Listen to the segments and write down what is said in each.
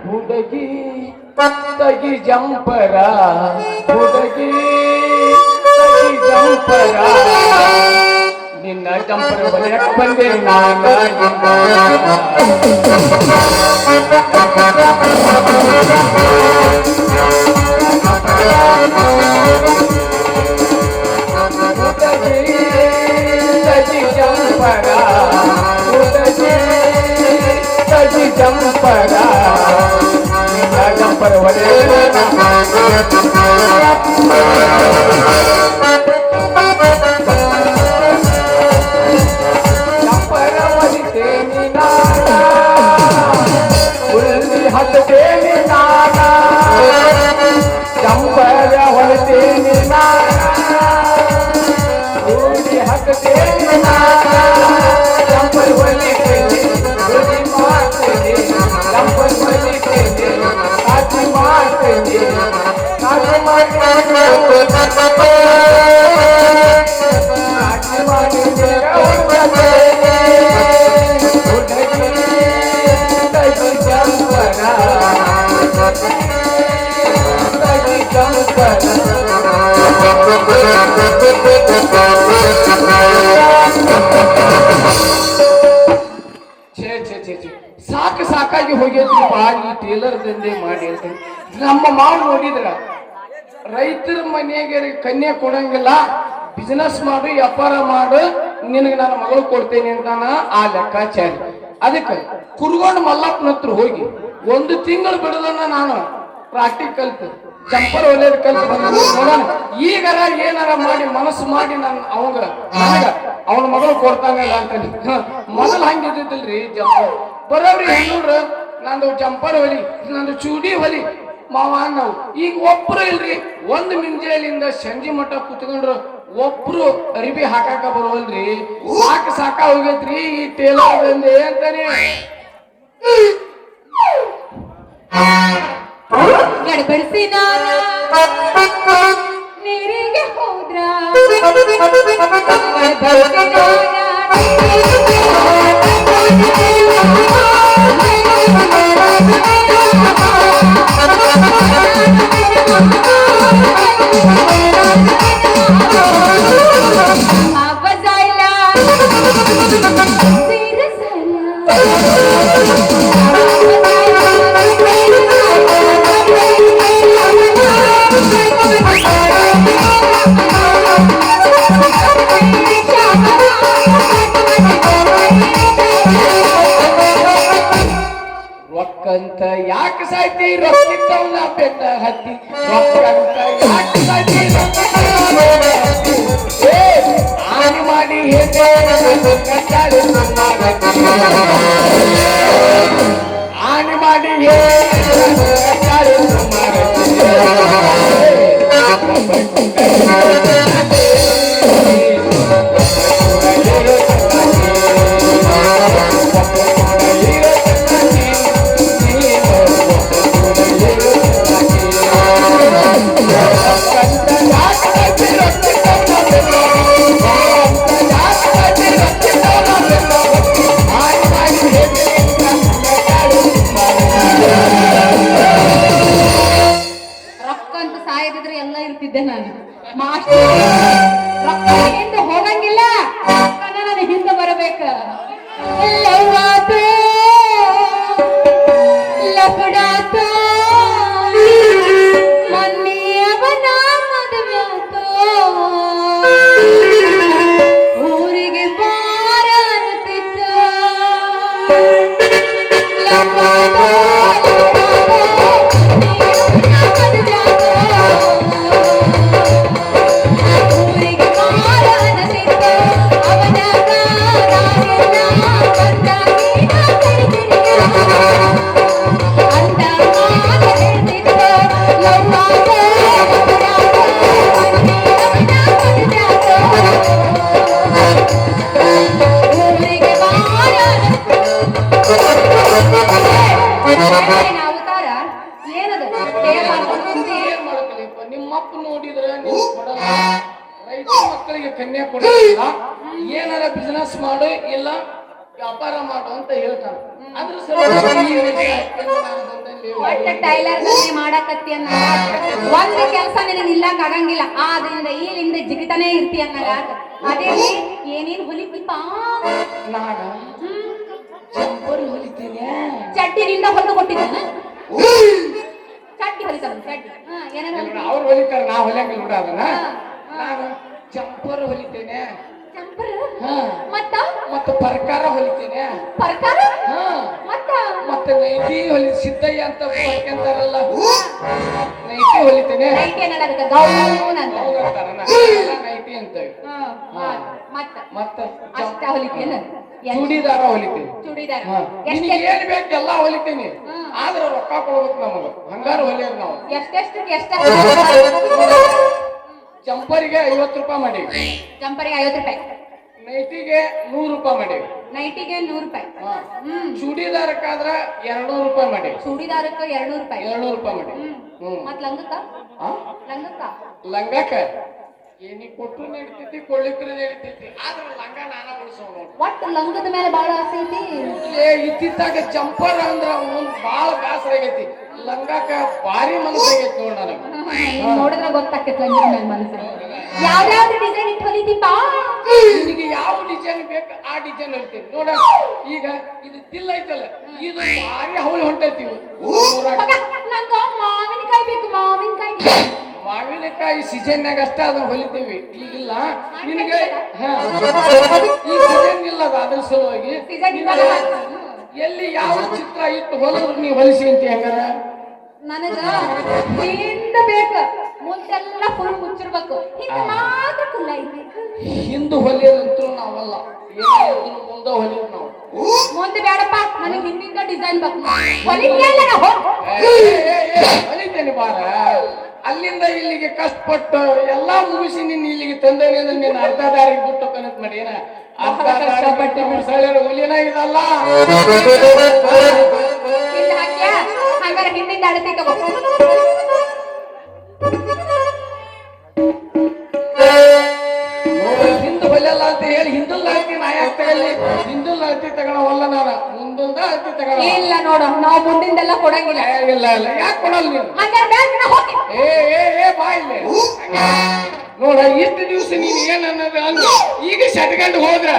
ಹುಡುಗಿ ತಗಿ ಜಂಪರ ಹುಡುಗಿ ತಗಿ ಜಂಪರ ನಿನ್ನ ಜಂಪರ ಬಲಿಯಕ್ಕೆ ಬಂದೆ ನಾನ ಜಂಪರ ಜಂಪರ ಒಲೆ ಜಂಪರ ಒಲಿತೇನಿ ನಾನ ಉಳ್ಳಿ ಹತ್ತೇನಿ ನಾನ ಜಂಪರ ಹೊಲಿತೇನಿ ನಾನ ಉಳ್ಳಿ ಹತ್ತೇನಿ ನಾನ ಜಂಪರ ಒಲಿತೇನಿ ಸಾಕು ಸಾಕಾಗಿ ಹೋಗಿದ್ರಿಪ್ಪ ಈ ಟೇಲರ್ ದಂಧೆ ಮಾಡಿ ಅಂತ ನಮ್ಮ ಮಾವು ನೋಡಿದ್ರ ರೈತರ ಮನೆಗೆ ಕನ್ಯೆ ಕೊಡಂಗಿಲ್ಲ ಬಿಸಿನೆಸ್ ಮಾಡು ವ್ಯಾಪಾರ ಮಾಡು ನಿನಗೆ ನಾನು ಮಗಳು ಕೊಡ್ತೇನೆ ಅಂತಾನ ಆ ಲೆಕ್ಕಾಚಾರಿ ಅದಕ್ಕೆ ಕುರ್ಗೊಂಡು ಮಲ್ಲಪ್ಪನ ಹತ್ರ ಹೋಗಿ 1 ತಿಂಗಳು ಬಿಡದನ್ನ ನಾನು ಪ್ರಾಕ್ಟಿಕ್ ಕಲ್ತು ಜಂಪರ್ ಒಳ್ಳೇದ್ ಕಲ್ತು ನೋಡೋಣ ಈಗಾರ ಏನಾರ ಮಾಡಿ ಮನಸ್ಸು ಮಾಡಿ ನಾನು ಅವನ ಮಗಳು ಕೊಡ್ತಾನಲ್ಲ ಅಂತ ಮೊದಲು ಹಂಗಿದ್ದಿಲ್ರಿ ಜಂಪರ್ ಬರೋವ್ರಿ ಹೆಣ್ಣುಡ್ರ ನಂದು ಜಂಪರ್ ಹೊಲಿ ನಂದು ಚೂಡಿ ಹೊಲಿ ಮಾವ ನಾವು ಈಗ ಒಬ್ರು ಇಲ್ರಿ ಒಂದು ಮುಂಜಾನೆಯಿಂದ ಸಂಜೆ ಮಟ್ಟ ಕುತ್ಕೊಂಡ್ರು ಒಬ್ರು ಅರಿಬಿ ಹಾಕಾಕ ಬರೋಲ್ರಿ ಸಾಕ ಹೋಗೈತ್ರಿ ಈ ಟೇಲರ್ ದಂಧೆ ಅಂತಾನೆ ಗಡಬಡಿಸಿ ನೀರಿಗೆ ಹೋದ್ರ ರೊಕ್ಕಂತ ಯಾಕೆ ಸಾಯ್ತಿ ರೊಕ್ಕಿದ್ದವನ್ನ ಬೆಟ್ಟ ಹತ್ತಿ ರೊಕ್ಕಂತ ಯಾಕೆ ಸಾಯ್ತಿ ಆನೆ ಮಾಡಿ ಆನೆ ಮಾಡಿ ನಾನು ಮಾಸ್ಟರ್ ರೊಕ್ಕ ಹಿಂದೆ ಹೋಗಂಗಿಲ್ಲ ನಾನು ಹಿಂದೆ ಬರಬೇಕ ಲಪಡಾತ ಮನ್ನಿಯವನ ಮದುವೆಯಾತೋ ಊರಿಗೆ ಬಾರ ಅನ್ನುತ್ತಿದ್ದ ನಿಮ್ಮಪ್ಪ ನೋಡಿದ್ರೆ ರೈತ ಮಕ್ಕಳಿಗೆ ಕನ್ಯಾ ಕೊಡೋದಿಲ್ಲ ಏನಾರ ಬಿಸಿನೆಸ್ ಮಾಡು ಇಲ್ಲ ವ್ಯಾಪಾರ ಮಾಡು ಅಂತ ಹೇಳ್ತಾನೆ ಅದ್ರ ಸಲುವಾಗಿ ಈ ರೀತಿ ಹಾಕ್ಕೊಂಡು ನಾನು ಬಂದಲ್ಲಿ ಒಟ್ಟ ಟೈಲರ್ ದಂಧೆ ಮಾಡಕತ್ತಿ ಅನ್ನ ಒಂದು ಕೆಲಸ ನಿನಗೆ ನಿಲ್ಲಕ್ ಆಗಂಗಿಲ್ಲ ಆದ್ರಿಂದ ಈಲಿಂದ ಜಿಗಿತಾನೆ ಇರ್ತಿ ಅನ್ನಗ ಅದೇ ಏನೇನ್ ಹೊಲಿತಿಪ್ಪ ನಾನು ಜಂಪರ್ ಹೊಲಿತೀನಿ ಚಡ್ಡಿನಿಂದ ಹೊಲಿದು ಕೊಟ್ಟಿದ್ದಾನ ಚಡ್ಡಿ ಹೊಲಿತಾನ ಚಡ್ಡಿ ಏನೇನು ಅವ್ರು ಹೊಲಿತಾರ ನಾ ಹೊಲಿಯಂಗಿಲ್ಲ ಬಿಡ ಅದನ್ನ ನಾನು ಜಂಪರ್ ಹೊಲಿತೇನೆ ಚಂಪರ್ ಹಾ ಮತ್ತ ಪರ್ಕಾರ ಹೊಲಿತೇನೆ ಪರ್ಕಾರ ಹಾ ಮತ್ತ ನೈಟಿ ಹೊಲಿ ಸಿದ್ದಯ್ಯ ಅಂತ ಬರ್ಕೊಂತಾರಲ್ಲ ನೈಟಿ ಹೊಲಿತೇನೆ ನೈಟಿ ಅನ್ನಲ್ಲ ಅದಕ್ಕೆ ಗೌನ್ ಅಂತ ಹೌದು ಅಂತಾರಲ್ಲ, ನೈಟಿ ಅಂತೇವೆ ಮತ್ತ ಅಷ್ಟ ಹೊಲಿತೇನ ಚೂಡಿದಾರ ಹೊಲಿತೀನಿ ಚೂಡಿದಾರ ನಿನಗೆ ಏನ್ ಬೇಕು ಎಲ್ಲ ಹೊಲಿತೀನಿ ಆದ್ರೆ ರೊಕ್ಕ ಕೊಡ್ಬೇಕು ನಮಗ ಹಂಗಾರ ಹೊಲಿಯೋದು ನಾವು ಎಷ್ಟ ಜಂಪರಿಗೆ 50 ರೂಪಾಯಿ ಮಾಡೀವಿ ಜಂಪರಿಗೆ 50 ರೂಪಾಯಿ ನೈಟಿಗೆ 100 ರೂಪಾಯಿ ಮಾಡೀವಿ ನೈಟಿಗೆ 100 ರೂಪಾಯಿ ಚೂಡಿದಾರಕ್ಕಾದ್ರ 200 ರೂಪಾಯಿ ಮಾಡೀವಿ ಚೂಡಿದಾರಕ್ಕೆ 200 ರೂಪಾಯಿ 200 ರೂಪಾಯಿ ಮಾಡೀವಿ ಮತ್ ಲಂಗಕ್ಕ ಲಂಗಕ್ಕ ಏನಿಗೆ ಕೊಟ್ಟರು ನಡೀತೈತಿ ಕೊಳ್ಳಿಕ್ರು ನಡೀತೈತಿ ಆದ್ರೆ ಲಂಗ ನಾನ ಉಳಿಸೋಣ ಒಟ್ಟು ಲಂಗದ ಮೇಲೆ ಬಹಳ ಆಸೆ ಐತಿ ಇತ್ತಿತ್ತಾಗ ಜಂಪರ್ ಅಂದ್ರ ಮುಂದ್ ಬಾಳ ಬೇಸರ ಆಗೈತಿ ಲಂಗಾಕ ಭಾರಿ ಮನಸ್ಸಾಗೈತಿ ನೋಡ್ ನನಗ ನೋಡಿದ್ರೆ ಗೊತ್ತಾಕೈತಿ ಲಂಗದ ಮೇಲೆ ಮನಸ್ಸು ಯಾವ್ಯಾವ್ದು ಡಿಸೈನ್ ಇಟ್ಟು ಹೊಲಿತೀಪ ನಿನಗೆ ಯಾವ ಡಿಸೈನ್ ಬೇಕು ಆ ಡಿಸೈನ್ ಹೊಲಿತೀನಿ ನೋಡ ಈಗ ಇದು ತಿಲ್ಲ ಐತಲ್ಲ ಇದು ಭಾರಿ ಹವಳಿ ಹೊಂಟೈತಿ ನಂಗ ಮಾವಿನಕಾಯಿ ಬೇಕು ಮಾವಿನಕಾಯಿ ಸೀಸನ್ನಾಗ ಅಷ್ಟ ಅದನ್ನ ಹೊಲಿತೀವಿ ಈಗಿಲ್ಲ ನಿನಗೆ ಈ ಸೀಸನ್ ಇಲ್ಲ ಅದ್ರ ಸಲುವಾಗಿ ಎಲ್ಲಿ ಯಾವ ಚಿತ್ರ ಇಟ್ಟು ಹೊಲಿದ್ರು ನೀವು ಹೊಲಿಸಿ ಅಂತ ಹೆಂಗಾರ ನನಗ ಹಿಂದ ಬೇಕ ಮುಂದೆಲ್ಲ ಫುಲ್ ಮುಚ್ಚಿರ್ಬೇಕು ಹಿಂದ ಮಾತ್ರ ಕುಲ್ಲ ಇರ್ಬೇಕು ಹಿಂದು ಹೊಲಿಯೋದಂತೂ ನಾವಲ್ಲ ಏನಾದ್ರು ಮುಂದೆ ಹೊಲಿಯೋದು ನಾವು ಮುಂದೆ ಬೇಡಪ್ಪ ನನಗೆ ಹಿಂದಿಂದ ಡಿಸೈನ್ ಬೇಕು ಹೊಲಿತೇನೆ ಬಾರ ಅಲ್ಲಿಂದ ಇಲ್ಲಿಗೆ ಕಷ್ಟಪಟ್ಟು ಎಲ್ಲಾ ಮುಗಿಸಿ ನಿನ್ನ ಇಲ್ಲಿಗೆ ತಂದೇನೆ ಅಂದ್ರೆ ನೀನು ಅರ್ಧ ದಾರಿಗೆ ಬಿಟ್ಟು ಕನತ್ ಮಾಡಿ ಏನ ಅರ್ಧ ದಾರಿ ಮಸಾಲೆ ಹುಲಿನ ಇದಲ್ಲ ಹಂಗಾರೆ ಹಿಂದಿಂದ ಅಳತಿ ತಗೋ ಹಿಂದು ಹೊಲಿಯಲ್ಲ ಅಂತ ಹೇಳಿ ಹಿಂದಲ್ ಅಳತಿ ನಾ ಯಾಕೆ ತಗೊಳ್ಳಿ ಹಿಂದಲ್ ಅಳತಿ ತಗೊಳವಲ್ಲ ನಾನು ಮುಂದೊಂದ ಅಳತಿ ತಗೊಳ ಇಲ್ಲ ನೋಡು ನಾವು ಮುಂದಿಂದೆಲ್ಲ ಕೊಡಂಗಿಲ್ಲ ಇಲ್ಲ ಇಲ್ಲ ಯಾಕೆ ಕೊಡಲ್ಲ ನೀನು ಬಾ ಇಲ್ಲಿ ನೋಡ ಇಷ್ಟು ದಿವಸ ನೀನ್ ಏನ್ ಅನ್ನೋದು ಅಂದ್ರೆ ಈಗ ಸಟ್ಕೊಂಡು ಹೋದ್ರ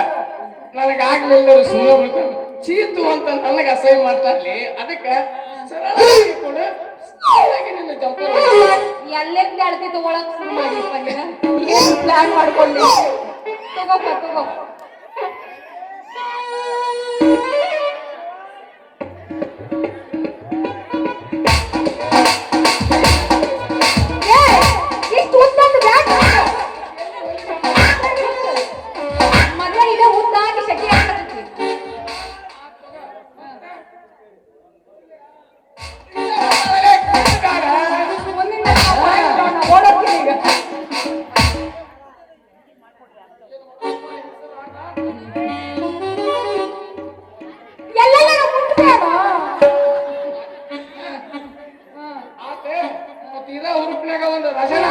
ನನಗಾಗ್ಲಿಲ್ಲ ಸುಮ್ಮನೆ ಬಿಡ್ತಾನೆ ಚೀತು ಅಂತ ನನಗೆ ಅಸಹ್ಯ ಮಾಡ್ತಾರ್ಲಿ ಅದಕ್ಕೆ ಸರಳಾಗಿ ಕೊಡು ನಿನ್ನ ಜಂಪರ್ ಎಲ್ಲೆಂದ ಅಳತಿ ತಗೊಳಕ್ ಶುರು ಮಾಡಿ ಪ್ಲಾನ್ ಮಾಡ್ಕೊಂಡು ತಗೋ ಮದ್ವೆ ಇದೆ ಉದ್ದಾಗಿ ಶೆಟ್ಟಿ ಆಗ್ತೈತಿ ಓಡೋಗ್ತೀನಿ ಈಗ ಎಲ್ಲೆಲ್ಲ ಮುಟ್ಬೇಡ ಮತ್ತೆ ಇದ ಹುರುಪಿನಾಗ ಒಂದು ರಜನ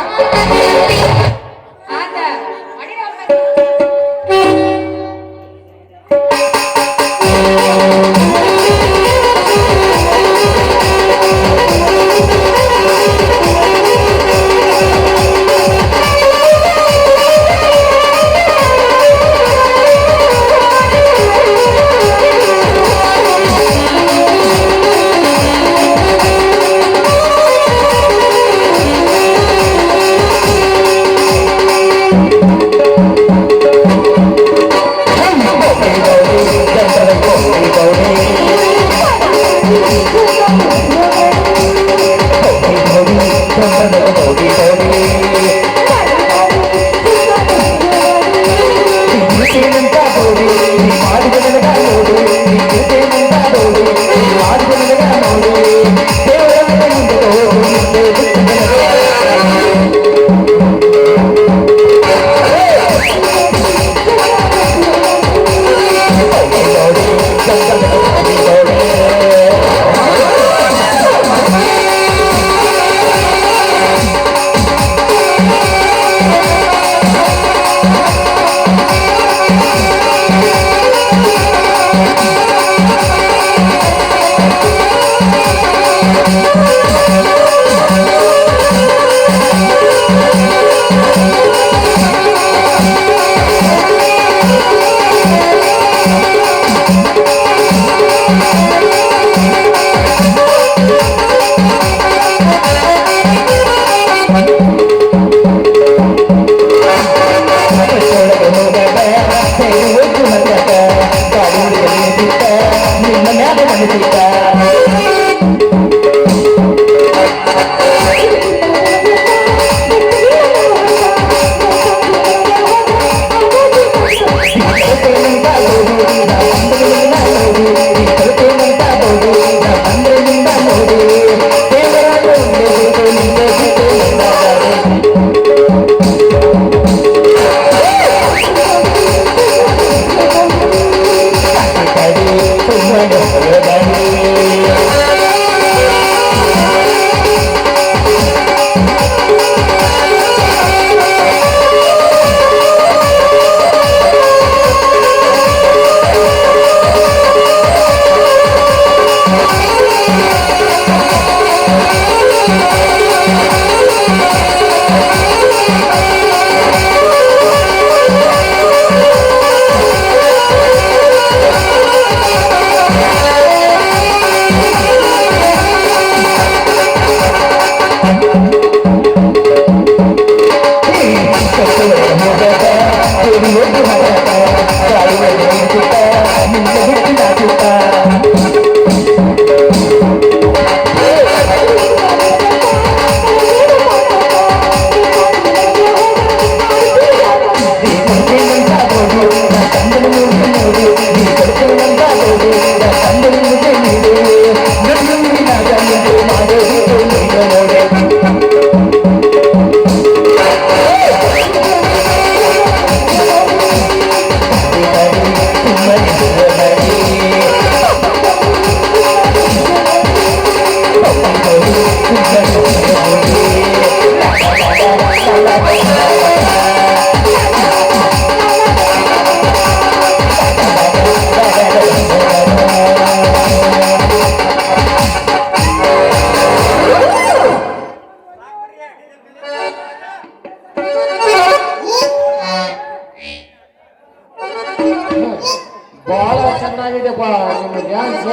ಬಹಳ ಚೆನ್ನಾಗಿದೆಪ್ಪ ನಿಮ್ಮ ಡ್ಯಾನ್ಸ್.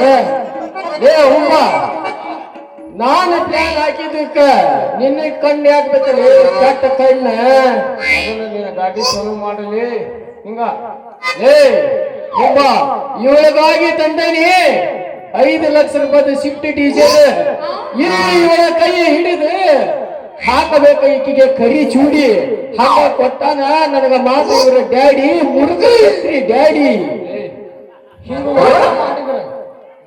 ಏ ಹುಮ್ಮ, ನಾನು ಪ್ಲಾನ್ ಹಾಕಿದ್ದಕ್ಕ ನಿನ್ನ ಕಣ್ಣು ಹಾಕ್ಬೇಕಲ್ಲಿ ಕೆಟ್ಟ ಕಣ್ಣ. ಅದನ್ನ ನಿನ್ನ ಗಾಡಿ ಶುರು ಮಾಡಲಿ ಹಿಂಗ. ಏ ಹುಮ್ಮ, ಇವಳಿಗಾಗಿ ತಂದೇನಿ 5 ಲಕ್ಷ ರೂಪಾಯಿ ಶಿಫ್ಟ್ ಡೀಸೆಲ್. ಇಲ್ಲಿ ಇವಳ ಕೈ ಹಿಡಿದು ಹಾಕಬೇಕು ಈಕಿಗೆ ಕರಿ ಚೂಡಿ. ಹಾಕ ಕೊಟ್ಟಾನ ನನಗ ಮಾತು ಇವ್ರ ಡ್ಯಾಡಿ ಮುರುಗ ಡ್ಯಾಡಿ ಹಿಂಗ ಮಾಡಿದ್ರ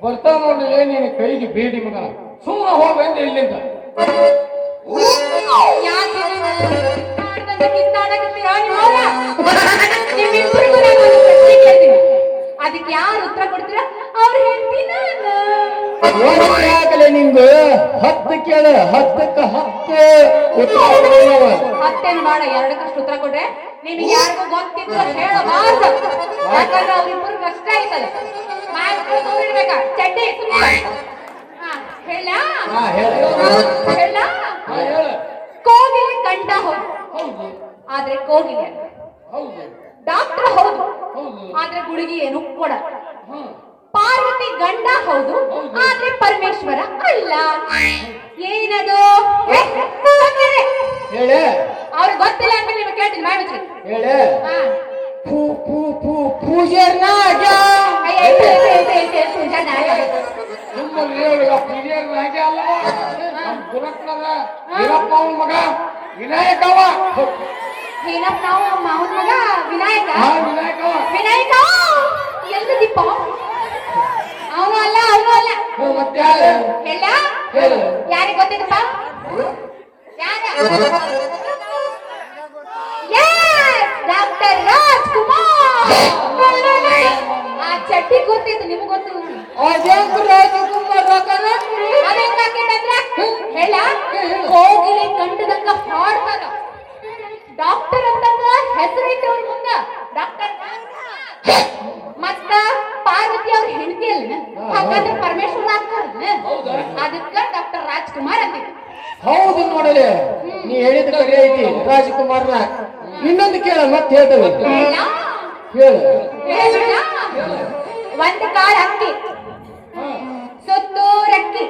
ಬರ್ತಾ ನೋಡ್ಲಿ ನೀನು ಕೈಗೆ ಬೇಡಿ ಮಗ. ಸುಮ್ಮನೆ ಹೋಗಂದ ಇಲ್ಲಿಂದ. ಅದಕ್ಕೆ ಯಾರು ಉತ್ತರ ಕೊಡ್ತೀರ ಅವ್ರು ಹೇಳ್ತೀನಿ. ಆಗಲೇ ನಿಂಗ 10 ಕೇಳ 10ಕ್ಕೆ 10 ಹತ್ತೇನು ಬೇಡ, 2ಕ್ಕಷ್ಟು ಉತ್ತರ ಕೊಟ್ರೆ ನಿಮಗೆ ಯಾರಿಗೂ ಗೊತ್ತಿದ್ದು ಹೇಳಬಾರ್ದು. ಯಾಕಂದ್ರೆ ಅವ್ರಿಬ್ಬರಿಗೆ ಅಷ್ಟ ಆಯ್ತಲ್ಲ. ಇಡ್ಬೇಕಾ ಚಡ್ಡಿ ಹೇಳ ಕೋಗಿಲೆ ಕಂಡ ಹೌದು, ಆದ್ರೆ ಕೋಗಿಲೆ ಡಾಕ್ಟರ್ ಹೌದು, ಆದ್ರೆ ಗುಳಿಗೆ ಏನು ಕೊಡ. ಪಾರ್ವತಿ ಗಂಡ ಹೌದು, ಆದ್ರೆ ಪರಮೇಶ್ವರ ಅಲ್ಲ. ಏನದು ಅವ್ರಿಗೆ ಗೊತ್ತಿಲ್ಲ ಅಂತ ನಿಮಗೆ ಕೇಳ್ತೀನಿ. ಮಾಡ್ಬಿಟ್ರಿ ಮಗ ವಿನಾಯಕವ. ಏನಪ್ಪ ನಾವು ಮಾವನ ಮಗ ವಿನಾಯಕ. ವಿನಾಯಕ ಎಲ್ಲಿದ್ದೀಪ? ಅವನು ಅಲ್ಲ. ಹೇಳ ಯಾರಿಗೆ ಗೊತ್ತಿದ್ದಪ್ಪ? ಡಾಕ್ಟರ್ ರಾಜ್ಕುಮಾರ್. ಆ ಚಡ್ಡಿ ಗೊತ್ತಿತ್ತು, ನಿಮ್ಗೆ ಗೊತ್ತು. ಹೇಳ ಕೋಗಿಲೆ ಕಂಡದಂಗ ಹಾಡ್ತಾನ. ಡಾಕ್ಟರ್ ಅಂತಂದ್ರ ಹೆಸರಿಟ್ಟವ್ರ ಮುಂದ ಡಾಕ್ಟರ್. ಮತ್ತ ಪಾರ್ವತಿ ಅವ್ರ ಹೆಂಡತಿ ಅಲ್ಲ, ಹಾಗಾದ್ರೆ ಪರಮೇಶ್ವರ ಆಗ್ತಾರ. ಅದಕ್ಕ ಡಾಕ್ಟರ್ ಹೌದು ನೋಡಲೆ ನೀ ಹೇಳಿದ ಕರೆ ಐತಿ ರಾಜಕುಮಾರ್ನ. ಇನ್ನೊಂದು ಕೇಳ ಮತ್ತೆ ಹೇಳ್ತೇವೆ ಹೇಳು. ಒಂದು ಕಾಳು ಅಕ್ಕಿ ಸುತ್ತೂರಕ್ಕಿ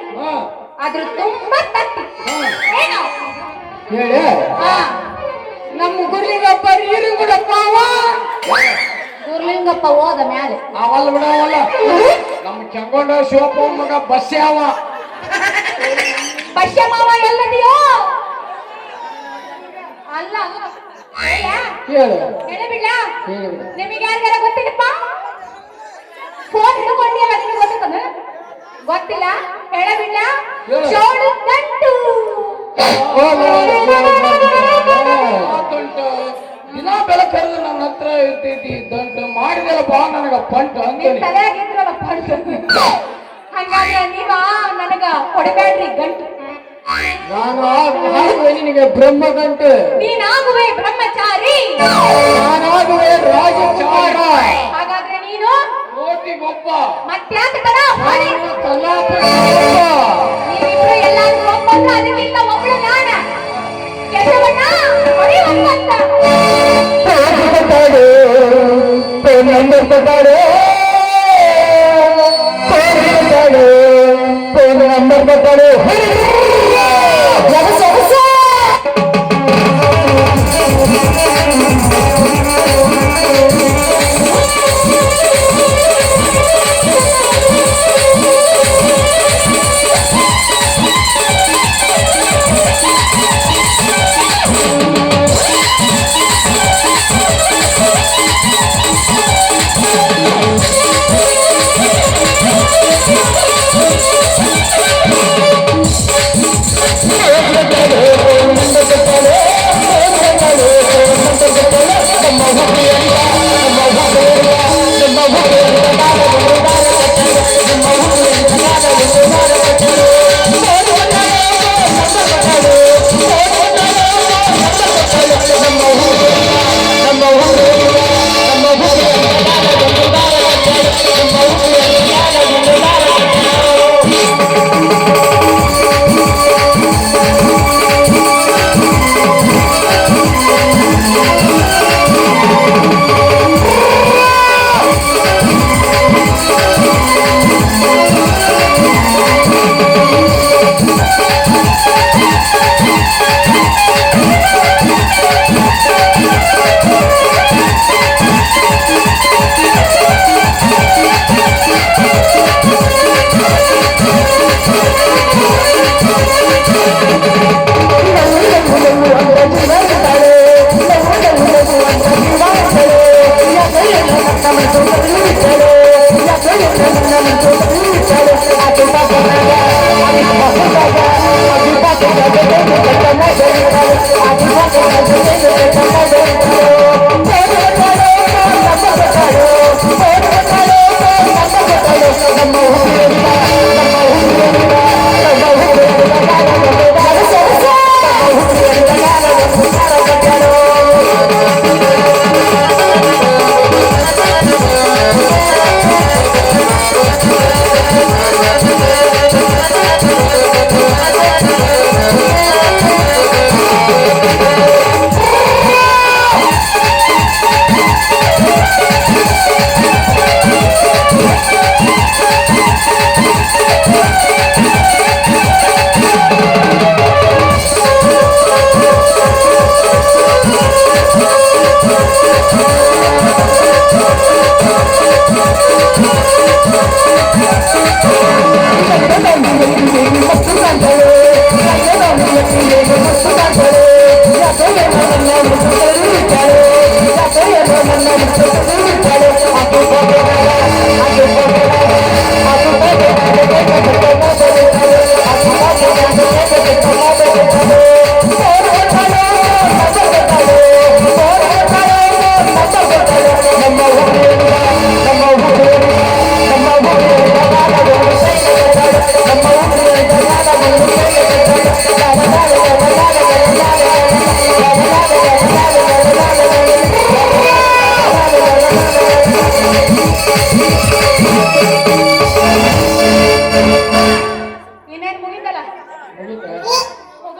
ಅದ್ರ ತುಂಬಾ ತತ್ತಿ ಏನು ಹೇಳಿ. ನಮ್ಮ ಗುರ್ಲಿಂಗಪ್ಪ ನೀರಿಂಗುಡಪ್ಪ ಗುರ್ಲಿಂಗಪ್ಪ ಹೋದ ಮ್ಯಾಲೆ ಅವಲ್ಲ ಬಿಡ ಅವಲ್ಲ. ನಮ್ಮ ಕೆಂಗೊಂಡ ಶಿವಪ್ಪ ಮಗ ಬಸ್ಸೆ ಅವ. ಬಸ್ಯ ಮಾವ ಎಲ್ಲದಿಯೋ ಅಲ್ಲ ಹೇಳು ಹೇಳಬಿಡ್ಲ ಹೇಳು. ನಿಮಗೆ ಯಾರಿಗಾರ ಗೊತ್ತಿಲ್ಲಪ್ಪ? ಫೋನ್ ಹಿಡ್ಕೊಂಡಿಯಲ್ಲ ನಿಮಗೆ ಗೊತ್ತಿಲ್ಲ ಗೊತ್ತಿಲ್ಲ ಹೇಳಬಿಡ್ಲ ಚೋಳು ದಂಟು ದಿನ ಬೆಳಕರಿದು ನನ್ನ ಹತ್ರ ಇರ್ತೈತಿ ದಂಟು ಮಾಡಿದೆಲ್ಲ ಬಾ ನನಗ ಪಂಟು ಅಂತ ತಲೆಯಾಗಿದ್ರಲ್ಲ ಪಂಟು. ಹಂಗಾದ್ರೆ ನೀವ ನನಗ ಕೊಡಬೇಡ್ರಿ ಗಂಟು. ನಾನಾಗುವೆ ನಿನಗೆ ಬ್ರಹ್ಮ ಗಂಟು. ನೀನಾಗುವೆ ಬ್ರಹ್ಮಚಾರಿ. ನಾನಾಗುವೆ ರಾಜಚಾರ. ಹಾಗಾದ್ರೆ ನೀನು ಕೋಟಿಗೊಬ್ಬ. ಮತ್ತ್ಯಾಕೆ ತರ ಮಾಡಿ ನೀವಿಬ್ರು ಎಲ್ಲಾದ್ರೂ ಒಬ್ಬಂದ್ರೆ ಅದಕ್ಕಿಂತ ಒಬ್ಳು ನಾನ. ಕೆಸವಣ್ಣ ಹೊಡೆಯುವಂತ ನಂಬರ್ ಬರ್ತಾಳೆ.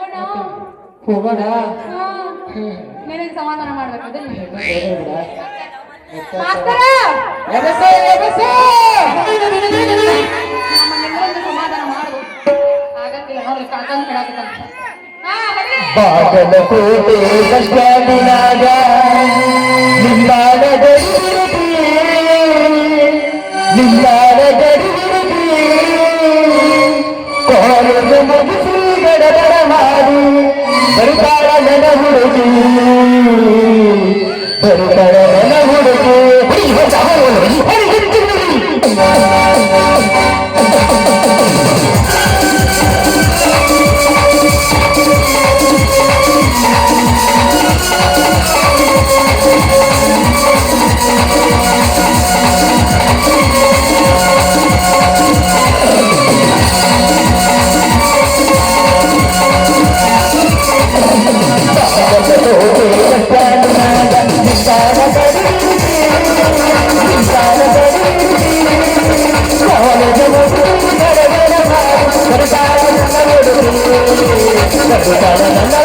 ಹೋಗೋಣ ಹೋಗೋಣ. ಹಾ. ನಿನಗೆ ಸಮಾಧಾನ ಮಾಡ್ಬೇಕು ಅದನ್ನ ಬಿಡ. ಮಾಸ್ತರ ಎಬಸೆ, ಎಬಸೆ. ನಮ್ಮನ್ನೆಲ್ಲರನ್ನು ಸಮಾಧಾನ ಮಾಡು ಆಗಂಗಿಲ್ಲ ನೋಡ್ರಿ ಕಾಕಂದ್ ಕೇಳಾಕತ್ತಾನ. ಹಾ ಬರ್ರಿ. ಬಾಗಲಕೋಟೆ ಬಸ್ ಸ್ಟ್ಯಾಂಡಿನಾಗ ನಿಲ್ದಾಣ ಗಡಿಬಿಡಿ ಕಾಲೇಜು ಮುಗಿಸಿ ಗಡಬಡ ಮಾಡಿ ಬರ್ತಾಳ ನನ್ನ ಹುಡುಗಿ ಬರ್ತಾಳ ನನ್ನ ಹುಡುಗಿ ನನ್ನ